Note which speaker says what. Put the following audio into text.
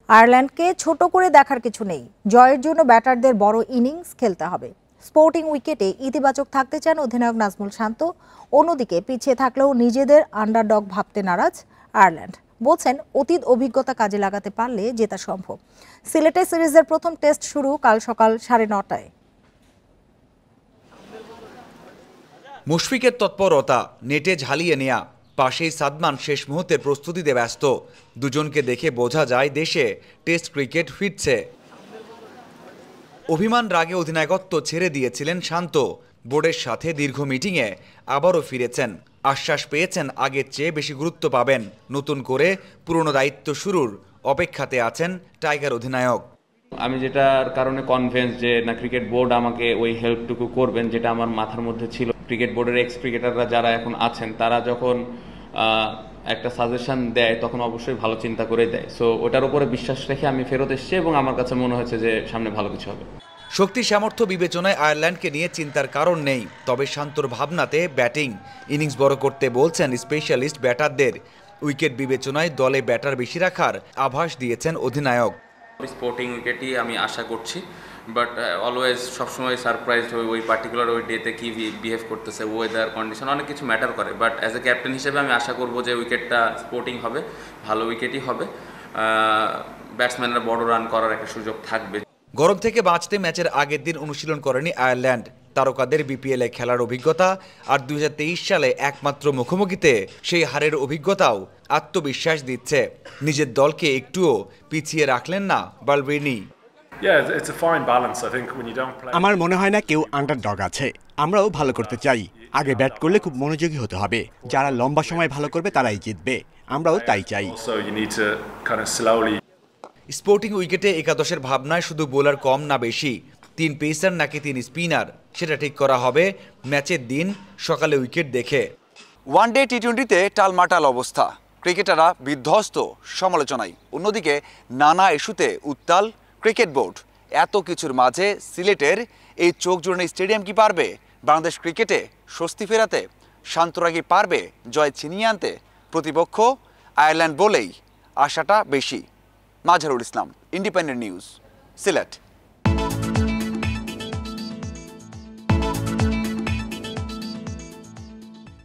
Speaker 1: আয়ারল্যান্ডকে ছোট করে দেখার কিছু নেই, জয়ের জন্য ব্যাটারদের বড় ইনিংস খেলতে হবে। স্পোর্টিং উইকেটে ইতিবাচক থাকতে চান অধিনায়ক নাজমুল শান্ত। অন্যদিকে পিছিয়ে থাকলেও নিজেদের আন্ডারডগ ভাবতে নারাজ আয়ারল্যান্ড। বলছেন অতীত অভিজ্ঞতা কাজে লাগাতে পারলে জেতা সম্ভব। সিলেটে সিরিজের প্রথম টেস্ট শুরু কাল সকাল 9:30টায়।
Speaker 2: মুশফিকের তৎপরতা, নেটে ঝালিয়ে নেয়া, পাশেই সাদমান শেষ মুহূর্তে প্রস্তুতিতে ব্যস্ত। দুজনকে দেখে বোঝা যায় দেশে টেস্ট ক্রিকেট ফিরছে। অভিমান রাগে অধিনায়কত্ব ছেড়ে দিয়েছিলেন শান্ত। বোর্ডের সাথে দীর্ঘ মিটিংয়ে আবারও ফিরেছেন। আশ্বাস পেয়েছেন আগের চেয়ে বেশি গুরুত্ব পাবেন। নতুন করে পুরনো দায়িত্ব শুরুর অপেক্ষাতে আছেন টাইগার অধিনায়ক।
Speaker 3: আমি যেটার কারণে কনভিন্স যে না, ক্রিকেট বোর্ড আমাকে ওই হেল্পটুকু করবেন যেটা আমার মাথার মধ্যে ছিল। ক্রিকেট বোর্ডের এক্স ক্রিকেটাররা যারা এখন আছেন তারা যখন একটা সাজেশন দেয় তখন অবশ্যই ভালো চিন্তা করে দেয়। সো ওটার উপরে বিশ্বাস রেখে আমি ফেরত এসেছি এবং আমার কাছে মনে হয়েছে যে সামনে ভালো কিছু হবে।
Speaker 2: শক্তি সামর্থ্য বিবেচনায় আয়ারল্যান্ডকে নিয়ে চিন্তার কারণ নেই, তবে শান্তর ভাবনাতে ব্যাটিং ইনিংস বড় করতে বলছেন স্পেশালিস্ট ব্যাটারদের। উইকেট বিবেচনায় দলে ব্যাটার বেশি রাখার আভাস দিয়েছেন অধিনায়ক।
Speaker 3: স্পোর্টিং উইকেটই আমি আশা করছি, বাট অলওয়েজ সবসময় সারপ্রাইজ হই ওই পার্টিকুলার ওই ডেতে কি বিহেভ করতেছে, ওয়েদার কন্ডিশন অনেক কিছু ম্যাটার করে। বাট অ্যাজ এ ক্যাপ্টেন হিসেবে আমি আশা করব যে উইকেটটা স্পোর্টিং হবে, ভালো উইকেটই হবে, ব্যাটসম্যানরা বড় রান করার একটা সুযোগ থাকবে।
Speaker 2: গরম থেকে বাঁচতে ম্যাচের আগের দিন অনুশীলন করেনি আয়ারল্যান্ড। তারকাদের বিপিএলে খেলার অভিজ্ঞতা আর 2023 সালে একমাত্র মুখোমুখিতে সেই হারের অভিজ্ঞতাও আত্মবিশ্বাস দিচ্ছে। নিজের দলকে একটুও পিছিয়ে রাখলেন না বালব্রিনি।
Speaker 4: আমার মনে হয় না কেউ আন্ডারডগ আছে। আমরাও ভালো করতে চাই। আগে ব্যাট করলে খুব মনোযোগী হতে হবে। যারা লম্বা সময় ভালো করবে তারাই জিতবে। আমরাও তাই চাই।
Speaker 2: স্পোর্টিং উইকেটে একাদশের ভাবনায় শুধু বোলার কম না বেশি, 3 পেসার নাকি 3 স্পিনার, সেটা ঠিক করা হবে ম্যাচের দিন সকালে উইকেট দেখে। ওয়ানডে টি-20তে টালমাটাল অবস্থা, ক্রিকেটাররা বিধ্বস্ত সমালোচনায়। অন্যদিকে নানা ইস্যুতে উত্তাল ক্রিকেট বোর্ড। এত কিছুর মাঝে সিলেটের এই চোখ জুড়ানো স্টেডিয়াম কি পারবে বাংলাদেশ ক্রিকেটে স্বস্তি ফেরাতে? শান্তরা কি পারবে জয় ছিনিয়ে আনতে? প্রতিপক্ষ আয়ারল্যান্ড বলেই আশাটা বেশি। Mazharul Islam, independent news, Sylhet.